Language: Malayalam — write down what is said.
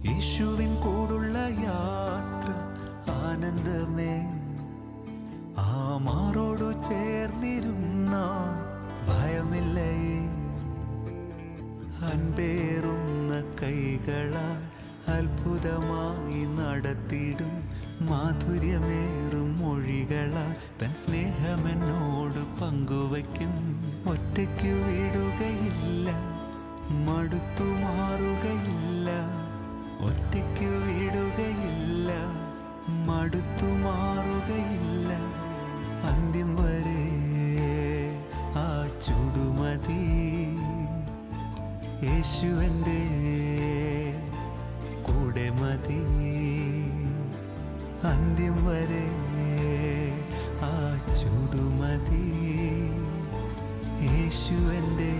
യേശുവിൻ കൂടുള്ള യാത്ര ആനന്ദമേ. ആ മാറോടു ചേർന്നിരുന്ന ഭയമില്ലേ. അൻപേറുന്ന കൈകളാൽ അത്ഭുതമായി നടത്തിടും മാധുര്യമേറും മൊഴികളാൽ തൻ സ്നേഹമെന്നോട് പങ്കുവയ്ക്കും. ഒറ്റയ്ക്കു വിടുകയില്ല, മടുത്തു മാറുകയില്ല. ഒറ്റയ്ക്കു വിടുകയില്ല, മടുത്തു മാറുകയില്ല. അന്ത്യം വരെ ആ ചുടുമതി. യേശുവൻ്റെ കൂടെ മതി. അന്ത്യം വരെ ആ ചുടുമതി. യേശുവൻ്റെ